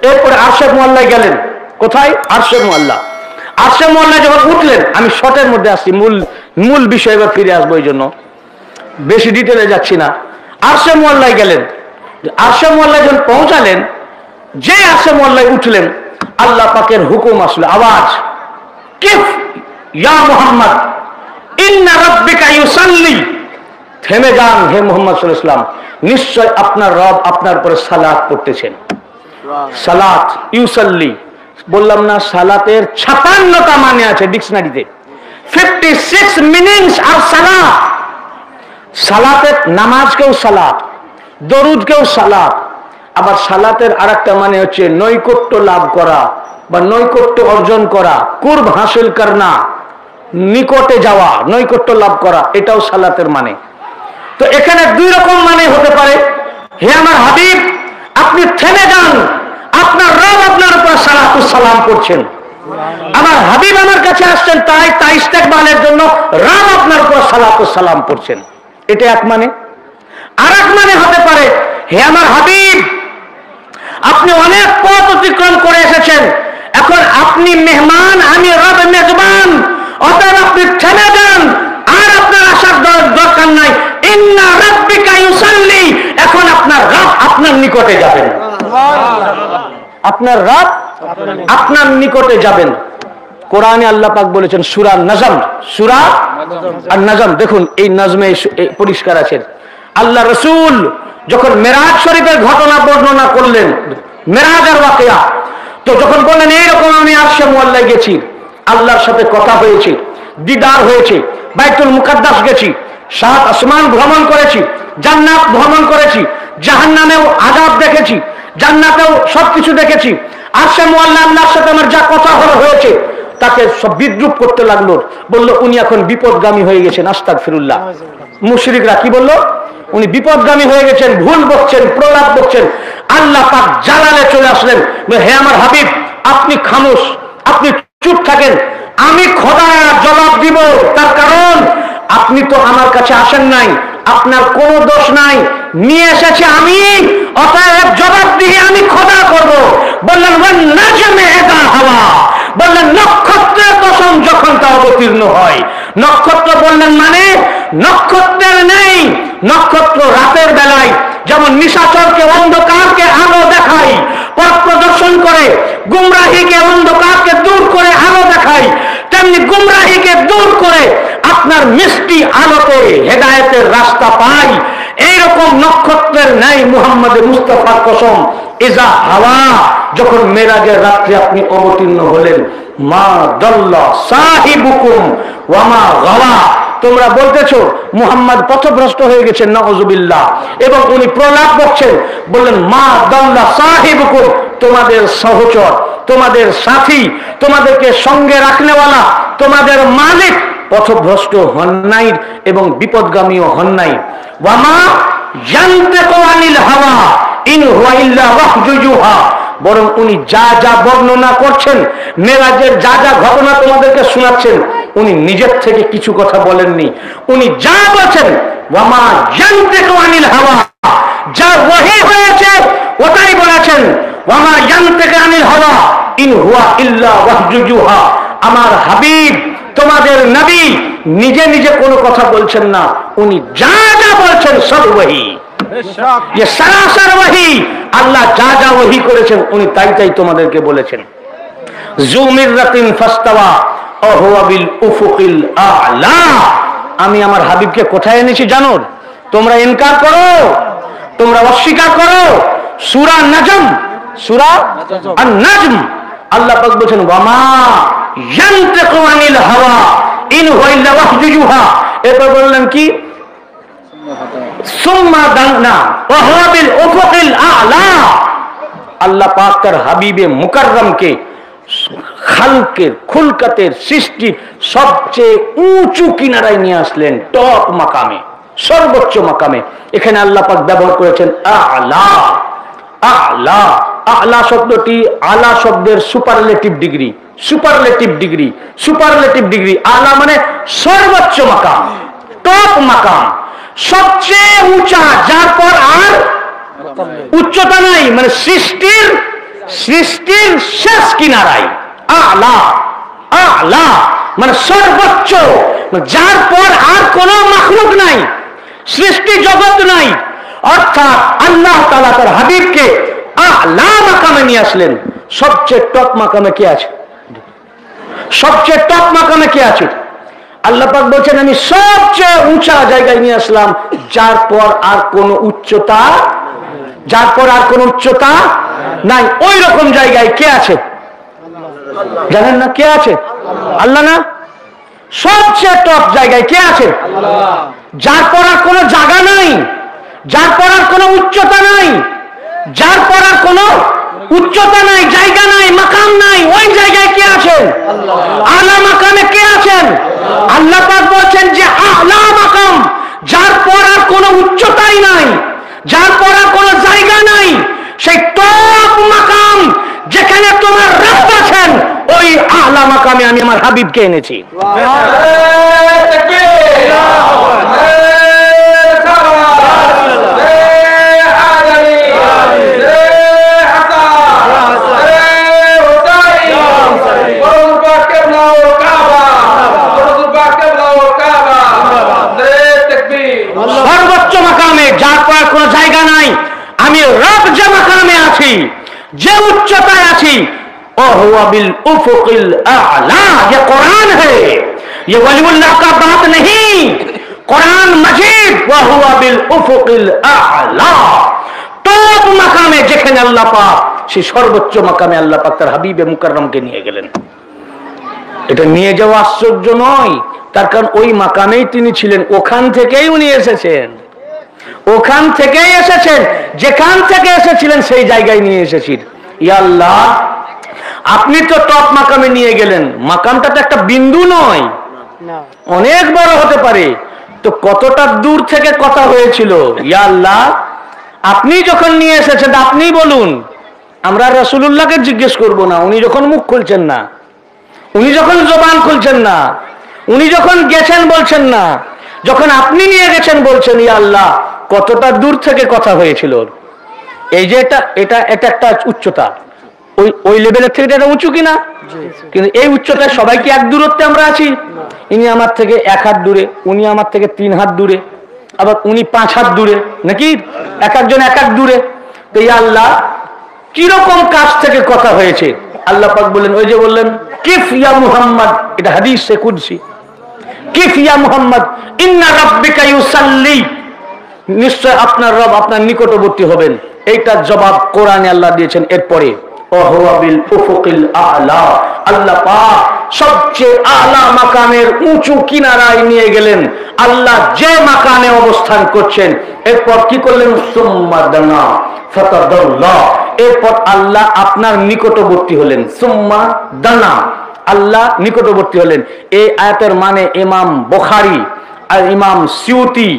এরপরে আরশে মুআল্লায় গেলেন। কোথায়? আরশে মুআল্লা। আরশে মুআল্লায় যখন উঠলেন, আমি শর্টের মধ্যে আসছি, মূল বিষয় এবার ফিরে আসবো, এই জন্য বেশি ডিটেলে যাচ্ছি না। আরশে মুআল্লায় গেলেন। আরশে মুআল্লায় যখন পৌঁছালেন, যে আরশে মুআল্লায় উঠলেন, আল্লাহ পাকের হুকুম আসলো, আওয়াজ, কিফ ইয়া মুহাম্মদ ইন্না রাব্বিকা ইউসাল্লি, থেমে যান হে মুহাম্মদ সাল্লাল্লাহু আলাইহি ওয়াসাল্লাম, নিশ্চয় আপনার রব আপনার উপরে সালাত পড়তেছেন। সালাত, ইউসাল্লি, বললাম না সালাতের 56টা মানে আছে ডিকশনারিতে, 56 মিনিংস আর সালাত। সালাতের নামাজকেও সালাত, দরুদকেও সালাত। আবার সালাতের আরেকটা মানে হচ্ছে নৈকট্য লাভ করা বা নৈকট্য অর্জন করা, কুরব হাসিল করনা, নিকটে যাওয়া, নৈকট্য লাভ করা, এটাও সালাতের মানে। তো এখানে দুই রকম মানে হতে পারে। হে আমার হাবিব, আপনি থেমে যান, আপনার রব আপনার উপর সালাতুস সালাম করছেন। আমার হাবিব আমার কাছে আসছেন, তাই ইস্তেকবালের জন্য রব আপনার উপর সালাতুস সালাম করছেন। এটা এক মানে। আর এক মানে হতে পারে, হে আমার হাবিব, আপনি অনেক পথ অতিক্রম করে এসেছেন, এখন আপনি মেহমান, আমি রব মেজবান, অতএব আপনি থেমে যান, আর আপনার আসার দরকার নাই। ইন্না রাব্বিকা ইউসাল্লি, এখন আপনার রব আপনার নিকটে যাবেন। আপনার রব আপনার নিকটে যাবেন। কোরআনে আল্লাহ পাক বলেছেন সূরা নজম, সূরা আন-নজম, দেখুন এই নজমে পরিষ্কার আছে। আল্লাহ রাসূল যখন মেরাজ শরীফের ঘটনা বর্ণনা করলেন, মেরাজের ওয়াকিয়া, তো যখন বললেন এইরকম আমি আরশে মুআল্লায় গেছি, আল্লাহর সাথে কথা হয়েছে, দিদার হয়েছে, বাইতুল মুকাদ্দাস গেছি, 7 আসমান ভ্রমণ করেছি, জান্নাত ভ্রমণ করেছি, জাহান্নামেও আযাব দেখেছি, জান্নাতেও সবকিছু দেখেছি। আরশে মুআল্লা আল্লাহর সাথে আমার যা কথা হয়েছে, তাকে সব বিদ্রুপ করতে লাগলো, বলল উনি এখন বিপদগামী হয়ে গেছেন। আস্তাগফিরুল্লাহ। মুশরিকরা কি বলল? উনি বিপদগামী হয়ে গেছেন, ভুল বকছেন, প্রলাপ বকছেন। আল্লাহ পাক জালালে চলে আসলেন, হে আমার হাবিব, আপনি খামোশ, আপনি চুপ থাকেন, আমি খোদা জবাব দিব। তার কারণ আপনি তো আমার কাছে আসেন নাই, আপনার কোনো দোষ নাই, নিয়ে এসেছি আমি, অতএব জবাব দিয়ে আমি খোদা করব। বললেন ওয়ান নাজমে ইযা হাওয়া, বললেন নক্ষত্রের কসম যখন তা অবতীর্ণ হয়। নক্ষত্র বললেন মানে নক্ষত্রের নেই, নক্ষত্র রাতের বেলায় যেমন নিশাচরকে অন্ধকারকে আলো দেখায়, পথ প্রদর্শন করে, গুমরাহিকে অন্ধকারকে দূর করে আলো দেখায়, তেমনি গুমরাহিকে দূর করে আপনার মিষ্টি আলোতে হেদায়েতের রাস্তা পাই। এইরকম নক্ষত্রের ন্যায় মুহাম্মদ মুস্তাফার কসম, ইজা হাওয়া, যখন মেরাজের রাত্রে আপনি অবতীর্ণ হলেন, মা দাল্লা সাহিবুকুম ওয়া মা গাওয়া, তোমরা বলতেছো মুহাম্মদ পথভ্রষ্ট হয়ে গেছেন, নাউযুবিল্লাহ, এবং উনি প্রলাপ বকছেন। বললেন মা দাল্লা সাহিবুকুম, তোমাদের সহচর, তোমাদের সাথী, তোমাদেরকে সঙ্গে রাখনেওয়ালা, তোমাদের মালিক পথভ্রষ্ট হন নাই এবং বিপদগামীও হন নাই। ওয়া মা ইয়ানতিকু আনিল হাওয়া ইন হুয়া ইল্লা ওয়াহয়ুহা, বরং উনি যা যা বর্ণনা করছেন, মেরাজের যা যা ঘটনা তোমাদেরকে শোনাচ্ছেন, উনি নিজের থেকে কিছু কথা বলেননি। উনি যা বলেছেন ওয়া মা ইয়ানতিকু আনিল হাওয়া, যা ওহী হয়েছে ওটাই বলেছেন। ওয়া মা ইয়ানতিকু আনিল হাওয়া ইন হুয়া ইল্লা ওয়াহয়ুহা, আমার হাবিব তোমাদের নবী নিজে নিজে কোনো কথা বলছেন না, উনি যা যা বলছেন সব ওহী, ये सरासर वही, আল্লাহ যা যা ওহী করেছেন উনি তাই তাই তোমাদেরকে বলেছেন। জুমিরাতিন ফাস্তাওয়া ওয়া হুয়া বিল উফুকিল আ'লা, আমি আমার হাবিবকে কোথায় এনেছি জানো? তোমরা ইনকার করো, তোমরা অস্বীকার করো। সূরা নজম, সূরা আন-নজম, আল্লাহ পাক বলেন ওয়া মা ইয়ানতিকু আনিল হাওয়া ইন হুয়া ইল্লা ওয়াহয়ুহা। এরপর বললেন কি? সুম্মা দানা ওয়া হুয়া বিল উফুকিল আ'লা, আল্লাহ পাক তার হাবিবে মুকাররমকে খালকের খুলকাতের সৃষ্টির সবচেয়ে উঁচু কিনারায় নিয়ে আসলেন, টপ মাকামে, সর্বোচ্চ মাকামে। এখানে আল্লাহ পাক ব্যবহার করেছেন আ'লা। আ'লা, আ'লা শব্দটি আলা শব্দের superlative degree, superlative degree, superlative degree. আলা মানে সর্বোচ্চ মাকাম, টপ মাকাম, সবচেয়ে উঁচা, যার পর আর উচ্চতা নাই, মানে সৃষ্টির সৃষ্টির শেষ কিনারায়, আলা আলা মানে সর্বোচ্চ, যার পর আর কোনো মাখলুক নাই, সৃষ্টি জগৎ নাই। অর্থাৎ আল্লাহ তাআলা তার হাবিবকে আলা মাকামে নিয়ে আসলেন। সবচেয়ে টপ মাকামে কে আছে? সবচেয়ে টপ মাকামে কে আছে? আল্লাহ পাক বলছেন আমি সবচেয়ে উঁচা জায়গায় নিয়ে আসলাম, যার পর আর কোনো উচ্চতা, যার পর আর কোনো উচ্চতা নাই। ওই রকম জায়গায় কে আছে জানেন না? কে আছে? আল্লাহ না? সবচেয়ে টপ জায়গায় কে আছে? যার পর আর কোনো জায়গা নাই, যার পর আর কোনো উচ্চতা নাই, যার পর আর কোনো উচ্চতা নাই, জায়গা নাই, মাকাম নাই, ওই জায়গায় কে আছেন? আলা মাকামে কে আছেন? আল্লাহ পাক বলছেন যে আলা মাকাম, যার পর আর কোনো উচ্চতাই নাই, যার পর আর কোনো জায়গা নাই, সেই টপ মাকাম যেখানে তোমার রব আছেন, ওই আলা মাকামে আমি আমার হাবিবকে এনেছি। সর্বোচ্চ মাকামে, যার পর কোনো জায়গা নাই, আমি রব যে মাকামে আছি, যে উচ্চতায় আছি, ও হুয়া বিল উফুকিল আ'লা। ये कुरान है, ये वलीउल्लाह का बात नहीं, कुरान मजीद व हुआ बिल उफुकिल आ'ला। টপ মাকামে যেখানে আল্লাহ পাক, সেই সর্বোচ্চ মাকামে আল্লাহ পাক তার হাবিবে মুকাররমকে নিয়ে গেলেন। এটা নিয়ে যাওয়া আশ্চর্য নয়, তার কারণ ওই মাকামেই তিনি ছিলেন, ওখান থেকেই উনি এসেছেন, ওখান থেকেই এসেছেন, যেখান থেকে এসেছিলেন সেই জায়গায় নিয়ে এসেছেন। ইয়া আল্লাহ, আপনি তো টপ মাকামে নিয়ে গেলেন, মাকামটা তো একটা বিন্দু নয়, অনেক বড় হতে পারে, তো কতটা দূর থেকে কথা হয়েছিল? ইয়া আল্লাহ, আপনি যখন নিয়ে এসেছেন আপনি বলুন, আমরা রাসূলুল্লাহকে জিজ্ঞেস করব না। উনি যখন মুখ খুলছেন না, উনি যখন জবান খুলছেন না, উনি যখন গেছেন বলছেন না, যখন আপনি নিয়ে গেছেন বলছেন, ইয়া আল্লাহ কতটা দূর থেকে কথা হয়েছিল। এই যে এটা একটা উচ্চতা, ওই লেভেলের থেকে এটা উঁচু কিনা? কিন্তু এই উচ্চতায় সবাই কি এক দূরত্বে আমরা আছি? ইনি আমার থেকে 1 হাত দূরে, উনি আমার থেকে 3 হাত দূরে, আবার উনি 5 হাত দূরে, নাকি এক একজন এক এক দূরে। তো ইয়া আল্লাহ কিরকম কাছ থেকে কথা হয়েছে? আল্লাহ পাক বললেন, ওই যে বললেন কিফ ইয়া মুহাম্মদ, এটা হাদিসে কুদসি, কিফ ইয়া মুহাম্মদ ইন্না রাব্বিকা ইউসাল্লি, নিশ্চয় আপনার রব আপনার নিকটবর্তী হবেন। এইটার জবাব কোরআনে আল্লাহ দিয়েছেন। এরপরে আল্লাহ পাক সবচেয়ে আলা মাকামের উঁচু কিনারায় নিয়ে গেলেন। আল্লাহ যে মাকামে অবস্থান করছেন, এরপর কি করলেন? সুম্মা দানা ফাতাদাল্লাহ, এরপর আল্লাহ আপনার নিকটবর্তী হলেন। সুম্মা দানা, আল্লাহ নিকটবর্তী হলেন। এই আয়াতের মানে ইমাম বুখারী আর ইমাম সিউতি,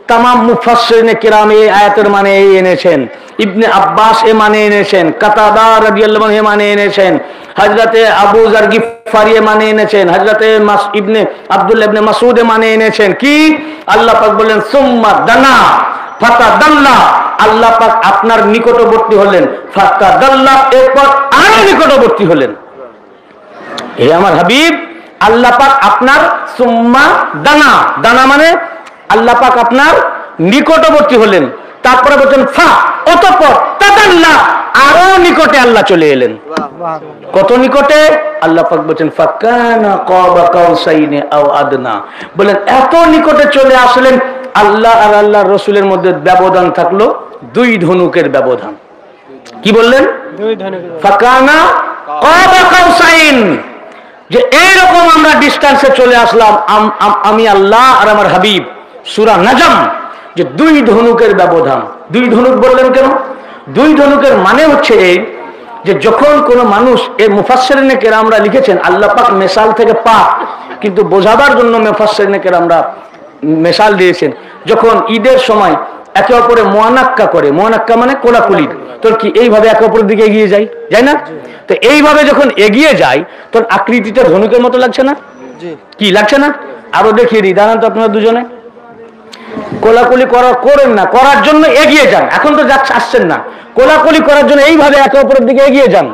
তামাম মুফাসসিরিনে কিরাম এই আয়াতের মানে এই এনেছেন। ইবনে আব্বাস এ মানে এনেছেন, কাতাদা রাদিয়াল্লাহু আনহু মানে এনেছেন, হযরতে আবু যার গিফারি মানে এনেছেন, হযরতে ইবনে আব্দুল্লাহ ইবনে মাসউদ মানে এনেছেন। কি? আল্লাহ পাক বলেন সুম্মা দানা ফাতাদাল্লা, আল্লাহ পাক আপনার নিকটবর্তী হলেন। ফাতাদাল্লা, এরপর আরো নিকটবর্তী হলেন। হে আমার হাবিব, আল্লাহ পাক আপনার সুম্মা দানা, দানা মানে আল্লাহ পাক আপনার নিকটবর্তী হলেন। তারপরে বলছেন ফা, অতঃপর তাদাল্লা, আরো নিকটে আল্লাহ চলে এলেন। কত নিকটে? আল্লাহ পাক বলছেন ফাকানা কাবা কাউসাইনি আও আদনা, বলেন এত নিকটে চলে আসলেন, আল্লাহ আর আল্লাহর রাসূলের মধ্যে ব্যবধান থাকলো 2 ধনুকের ব্যবধান। কি বললেন? 2 ধনুক। ফাকানা কাবা কাউসাইন, যে এইরকম আমরা ডিস্টেন্সে চলে আসলাম, আমি আল্লাহ আর আমার হাবিব। সূরা নাজম, যে 2 ধনুকের ব্যবধান। 2 ধনুক বললেন কেন? 2 ধনুকের মানে হচ্ছে এই যে যখন কোন মানুষ, এই মুফাসসিরিনে কেরামরা লিখেছেন আল্লাহ পাক মেসাল থেকে পাক, কিন্তু বোঝাবার জন্য মুফাসসিরিনে কেরামরা মেসাল দিয়েছেন। যখন ঈদের সময় একে অপরে মুআনাক্কা করে, মুআনাক্কা মানে কোলাকুলি, তো কি এইভাবে একে অপরের দিকে এগিয়ে যায়, যায় না? তো এইভাবে যখন এগিয়ে যায় তখন আকৃতিটা ধনুকের মতো লাগছে না? কি লাগছে না? আরো দেখিয়ে দিই, দাঁড়ান তো আপনারা দুজনে। কোলাকুলি করেন না, করার জন্য এগিয়ে যান। এখন তো আসছেন না, কোলাকুলি করার জন্য এইভাবে একে অপরের দিকে এগিয়ে যান।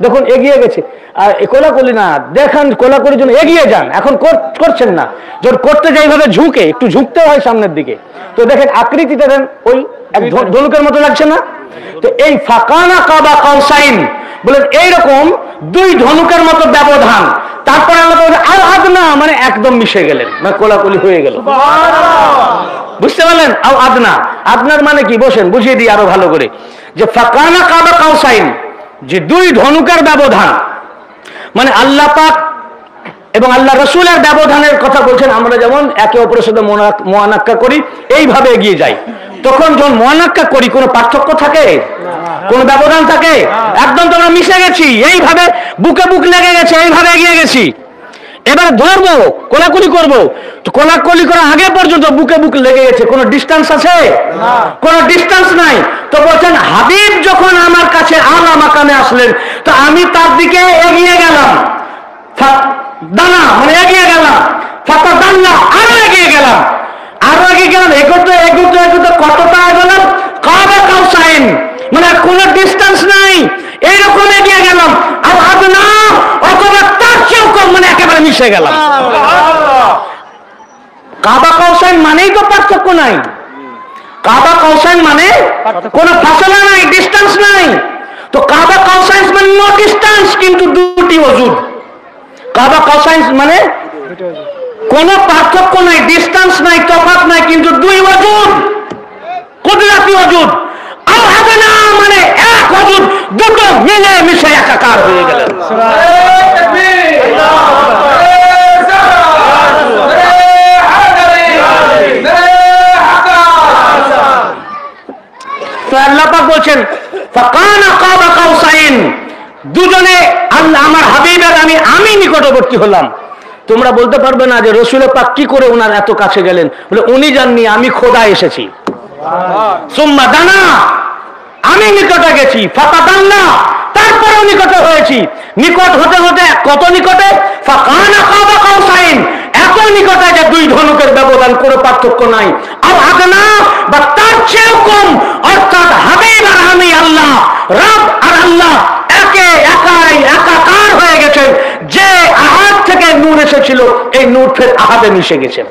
দেখুন এগিয়ে গেছে, আর কোলাকুলি না, দেখান কোলাকুলির জন্য এগিয়ে যান। এখন করছেন না, যখন করতে যাই এইভাবে ঝুঁকে, একটু ঝুঁকতে হয় সামনের দিকে। তো দেখেন আকৃতিটা দেন ওই এক ধনুকের মতো লাগছে না? তো এই ফাকানা কাবা কাউসাইন বলেন এইরকম দুই ধনুকের মতো ব্যবধান। তারপরে আল্লাহ বলেন আল আদনা, মানে একদম মিশে গেলেন, মানে কোলাকুলি হয়ে গেল। বুঝতে পারলেন? আল আদনা, আদনার মানে কি বসেন বুঝিয়ে দিই আরো ভালো করে, যে ফাকানা কাবা কাউসাইন, যে দুই ধনুকের ব্যবধান, মানে আল্লাহ পাক এবং আল্লাহ রসুলের ব্যবধানের কথা বলছেন। আমরা যেমন একে অপরের সাথে মুআনাক্কা করি, এইভাবে এগিয়ে যাই। তখন যখন মুআনাক্কা করি কোনো পার্থক্য থাকে? কোন ব্যবধান থাকে? একদম তোমরা মিশে গেছি, এইভাবে বুকে বুক লেগে গেছে, এইভাবে এগিয়ে গেছি। এবার ধরবো, কোলাকুলি করবো, তো কোলাকুলি করার আগে পর্যন্ত বুকে বুক লেগে গেছে, কোনো ডিস্টেন্স আছে? কোনো ডিস্টেন্স নাই। তো বলছেন হাবিব যখন আমার কাছে আলা মাকামে আসলেন, তো আমি তার দিকে এগিয়ে গেলাম, দানা মানে এগিয়ে গেলাম, ফাতা দান্না আরো এগিয়ে গেলাম, আরো এগিয়ে গেলাম, এগোতে এগোতে এগোতে কতটা এগোলাম? কাবা কাউসাইন, মানে কোনো ডিস্টেন্স নাই, এইরকম এগিয়ে গেলাম। আর আদনা অথবা তার চেয়েও কম, মানে একেবারে মিশে গেলাম। কাবা কাউসাইন মানেই তো পার্থক্য নাই। কাবা কাউসাইন মানে কোনো ফাসলা নাই, ডিস্টেন্স নাই। তো কাবা কাউসাইন মানে নো ডিস্টেন্স, কিন্তু দুটি ওজুদ। কাবা কাউসাইন মানে কোনো পার্থক্য নাই, ডিস্টেন্স নাই, তফাৎ নাই, কিন্তু দুই ওজুদ, কুদরতি ওজুদ। আল আদনা মানে এক ওজুদ, দুটো মিলে মিশে একাকার হয়ে গেলেন। আল্লাহ পাক বলছেন ফাকানা কাবা কাউসাইন, দুজনে আল্লাহ আমার হাবিবের আমি নিকটবর্তী হলাম। তোমরা বলতে পারবে না যে রসুল পাক কি করে ওনার এত কাছে গেলেন? বলে উনি জাননি, আমি খোদা এসেছি। সুম্মা দানা, আমি নিকটে গেছি, ফাতা দান্না, তারপরেও নিকটে হয়েছি। নিকট হতে হতে কত নিকটে? ফাকানা কাবা কাউসাইন, এত নিকটে যে দুই ধনুকের ব্যবধান, কোনো পার্থক্য নাই। আর আদনা বা তার চেয়েও কম, অর্থাৎ হাবিব আর আমি আল্লাহ, রব আর আল্লাহ একাকার হয়ে গেছেন। যে আহাদ থেকে নূর এসেছিল, এই নূর ফের আহাদে মিশে গেছে।